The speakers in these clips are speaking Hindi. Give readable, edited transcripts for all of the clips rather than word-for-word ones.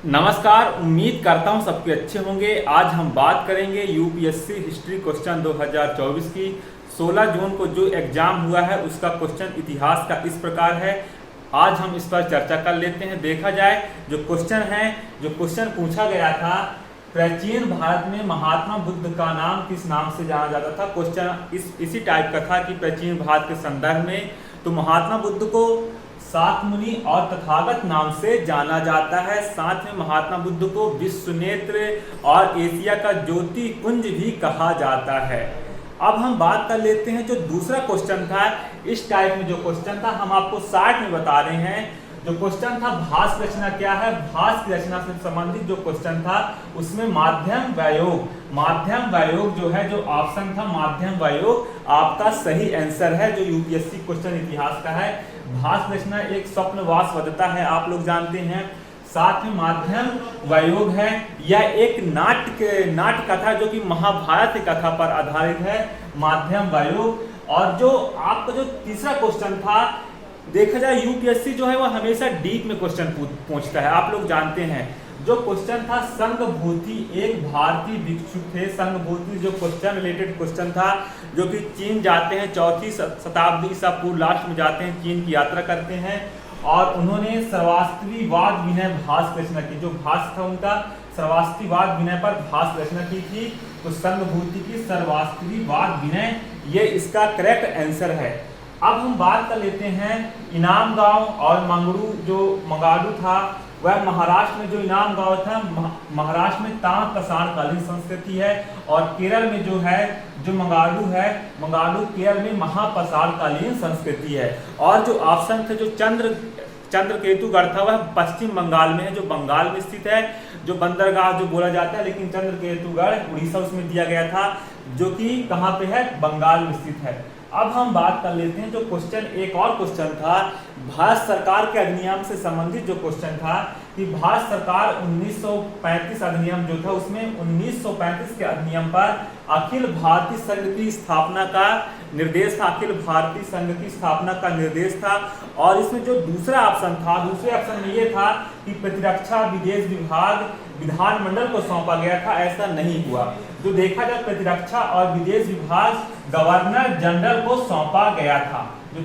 नमस्कार। उम्मीद करता हूँ सबके अच्छे होंगे। आज हम बात करेंगे यूपीएससी हिस्ट्री क्वेश्चन 2024 की 16 जून को जो एग्जाम हुआ है उसका क्वेश्चन इतिहास का इस प्रकार है। आज हम इस पर चर्चा कर लेते हैं। देखा जाए जो क्वेश्चन पूछा गया था, प्राचीन भारत में महात्मा बुद्ध का नाम किस नाम से जाना जाता था। क्वेश्चन इसी टाइप का था कि प्राचीन भारत के संदर्भ में तो महात्मा बुद्ध को शाक्यमुनि और तथागत नाम से जाना जाता है। साथ में महात्मा बुद्ध को विश्व नेत्र और एशिया का ज्योति पुंज भी कहा जाता है। अब हम बात कर लेते हैं जो दूसरा क्वेश्चन था। इस टाइप में जो क्वेश्चन था हम आपको 60 में बता रहे हैं। जो क्वेश्चन था भास रचना क्या है, भास की रचना से संबंधित जो क्वेश्चन था उसमें माध्यम व्यायोग जो है, जो ऑप्शन था माध्यम व्यायोग आपका सही आंसर है। जो यूपीएससी क्वेश्चन इतिहास का है, भास रचना एक स्वप्नवास वदता है, आप लोग जानते हैं। साथ में माध्यम व्यायोग है, यह एक नाट्य कथा जो कि महाभारत की कथा पर आधारित है, माध्यम व्यायोग। और जो आपका जो तीसरा क्वेश्चन था, देखा जाए यूपीएससी जो है वो हमेशा डीप में क्वेश्चन पूछता है, आप लोग जानते हैं। जो क्वेश्चन था संघभूति एक भारतीय भिक्षु थे। संघभूति जो क्वेश्चन रिलेटेड क्वेश्चन था, जो कि चीन जाते हैं, 4वीं शताब्दी ईसा पूर्व लास्ट में जाते हैं, चीन की यात्रा करते हैं और उन्होंने सर्वास्तिवाद विनय भास रचना की। जो भास था उनका सर्वास्तिवाद विनय पर भास रचना की थी। तो संघभूति की सर्वास्तिवाद विनय ये इसका करेक्ट आंसर है। अब हम बात कर लेते हैं इनाम गांव और मंगाडू था, वह महाराष्ट्र में जो इनाम गांव था, महाराष्ट्र में तांत कसार कालीन संस्कृति है। और केरल में जो है जो मंगाडू है, मंगाडू केरल में महापसार कालीन संस्कृति है। और जो ऑप्शन थे जो चंद्रकेतुगढ़ था वह पश्चिम बंगाल में है, जो बंगाल में स्थित है, जो बंदरगाह जो बोला जाता है, लेकिन चंद्रकेतुगढ़ उड़ीसा उसमें दिया गया था, जो कि कहाँ पे है, बंगाल में स्थित है। अब हम बात कर लेते हैं जो क्वेश्चन, एक और क्वेश्चन था भारत सरकार के अधिनियम से संबंधित जो क्वेश्चन था कि भारत सरकार 1935 अधिनियम जो था उसमें 1935 के अधिनियम पर अखिल भारतीय संघ की स्थापना का निर्देश था, अखिल भारतीय संघ की स्थापना का निर्देश था। और इसमें जो दूसरा ऑप्शन था, दूसरे ऑप्शन में ये था कि प्रतिरक्षा विदेश विभाग विधानमंडल को सौंपा गया था, ऐसा नहीं हुआ। जो देखा जाए प्रतिरक्षा और विदेश विभाग गवर्नर जनरल को सौंपा गया था। जो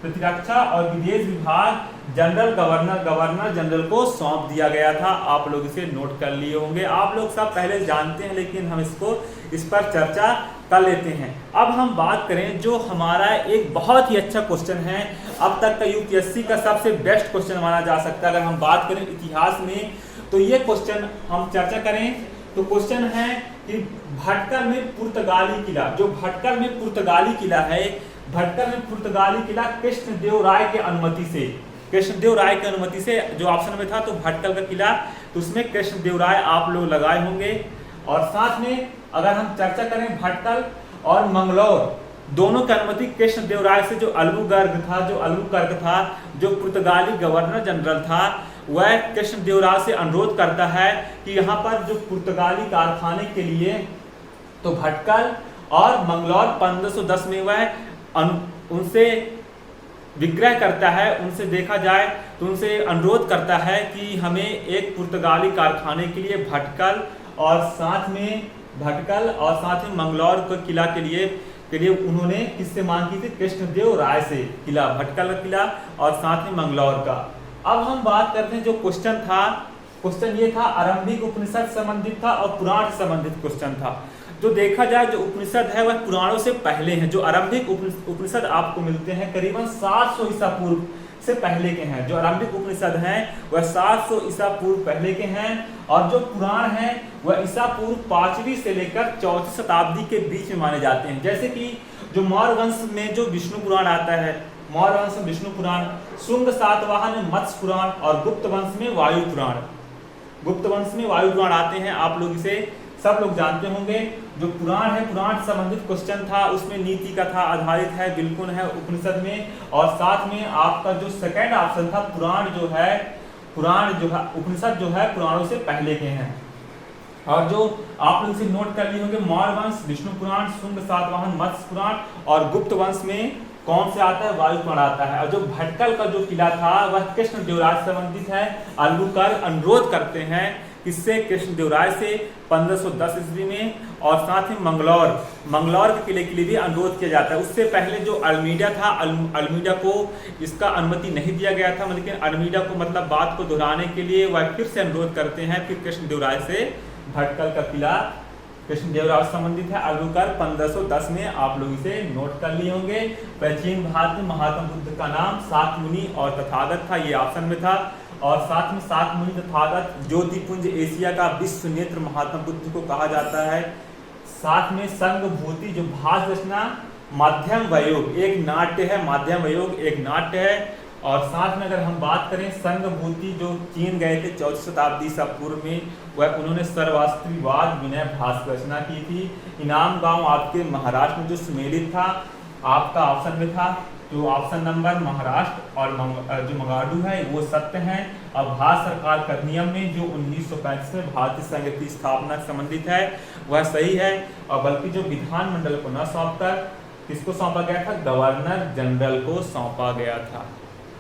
प्रतिरक्षा और विदेश विभाग गवर्नर जनरल को सौंप दिया गया था। आप लोग इसे नोट कर लिए होंगे, आप लोग सब पहले जानते हैं, लेकिन हम इस पर चर्चा कर लेते हैं। अब हम बात करें जो हमारा एक बहुत ही अच्छा क्वेश्चन है, अब तक का यूपीएससी का सबसे बेस्ट क्वेश्चन माना जा सकता है। अगर हम बात करें इतिहास में तो ये क्वेश्चन हम चर्चा करें तो क्वेश्चन है कि भटकल में पुर्तगाली किला, जो भटकल में पुर्तगाली किला है, भटकल में पुर्तगाली किला कृष्णदेव राय की अनुमति से जो ऑप्शन में था तो भटकल का किला, तो उसमें कृष्णदेव राय आप लोग लगाए होंगे। और साथ में अगर हम चर्चा करें भटकल और मंगलौर दोनों की अनुमति कृष्णदेव राय से, जो अल्बुकर्क था, जो पुर्तगाली गवर्नर जनरल था, वह कृष्णदेव राय से अनुरोध करता है कि यहाँ पर जो पुर्तगाली कारखाने के लिए तो भटकल और मंगलौर 1510 में वह उनसे विग्रह करता है, उनसे देखा जाए तो उनसे अनुरोध करता है कि हमें एक पुर्तगाली कारखाने के लिए भटकल और साथ में मंगलौर के किला के लिए उन्होंने किससे मांग की थी, कृष्णदेव राय से, किला भटकल का किला और साथ में मंगलौर का। अब हम बात करते हैं जो क्वेश्चन ये था आरंभिक उपनिषद संबंधित था और पुराण संबंधित क्वेश्चन था। जो देखा जाए जो उपनिषद है वह पुराणों से पहले हैं। जो आरंभिक उपनिषद आपको मिलते हैं करीबन 700 ईसा पूर्व से पहले के हैं। जो आरंभिक उपनिषद हैं वह 700 ईसा पूर्व पहले के हैं। और जो पुराण हैं वह ईसा पूर्व 5वीं से लेकर 4वीं शताब्दी के बीच में माने जाते हैं। जैसे कि जो मौर्य वंश में जो विष्णु पुराण आता है, मौर्य वंश में विष्णु पुराण, शुंग सातवाहन में मत्स्य पुराण और गुप्त वंश में वायु पुराण आते हैं। आप लोग इसे सब लोग जानते होंगे। जो पुराण है, पुराण संबंधित क्वेश्चन था, उसमें नीति कथा आधारित है, बिल्कुल है उपनिषद में। और साथ में आपका जो सेकंड ऑप्शन था पुराण जो है उपनिषद जो है पुराणों से पहले के हैं। और जो आप लोग इसे नोट कर लिए होंगे, मौर्य वंश विष्णु पुराण, शुंग सातवाहन मत्स्य पुराण और गुप्त वंश में कौन से आता है, वायुपुर आता है। और जो भटकल का जो किला था वह कृष्णदेवराय से संबंधित है। अलगूकार अनुरोध करते हैं किससे, कृष्णदेवराय से 1510 ईस्वी में। और साथ ही मंगलौर के किले के लिए भी अनुरोध किया जाता है। उससे पहले जो अल्मीडा था, अल्मीडा को इसका अनुमति नहीं दिया गया था, लेकिन अल्मीडा को मतलब बात को दोहराने के लिए वह फिर से अनुरोध करते हैं। फिर कृष्णदेवराय से भटकल का किला कृष्णदेवराय से संबंधित है। अलगूकार 1510 में आप लोग इसे नोट कर लिए होंगे। प्राचीन भारत में महात्मा बुद्ध का नाम शाक्यमुनि और तथागत था, ये ऑप्शन में था। और साथ में शाक्यमुनि तथागत ज्योतिपुंज एशिया का विश्व नेत्र महात्मा बुद्ध को कहा जाता है। साथ में संघभूति जो भाष रचना माध्यम वयोग एक नाट्य है, माध्यम वयोग एक नाट्य है। और साथ में अगर हम बात करें संघभूति जो चीन गए थे 14वीं शताब्दी ईसा पूर्व में, वह उन्होंने सर्वशास्त्रीवाद विनय भाष रचना की थी। इनाम गांव आपके महाराष्ट्र में जो सुमेलित था, आपका ऑप्शन में था जो ऑप्शन नंबर महाराष्ट्र और जो मंगाडू है वो सत्य है। और भारत सरकार का नियम में जो 1935 में भारतीय संघ की स्थापना से संबंधित है वह सही है। और बल्कि जो विधानमंडल को न सौंपकर किसको सौंपा गया था, गवर्नर जनरल को सौंपा गया था।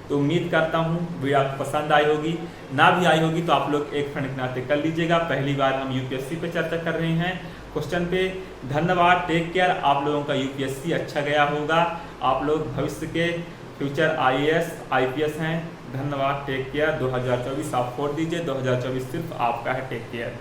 तो उम्मीद करता हूँ वीडियो आपको पसंद आई होगी, ना भी आई होगी तो आप लोग एक फ्रेंड के नाते कर लीजिएगा। पहली बार हम यूपीएससी पे चर्चा कर रहे हैं क्वेश्चन पे। धन्यवाद, टेक केयर। आप लोगों का यूपीएससी अच्छा गया होगा, आप लोग भविष्य के फ्यूचर आईएएस आईपीएस हैं। धन्यवाद, टेक केयर। 2024 आप फोड़ दीजिए, 2024 सिर्फ आपका है। Take care.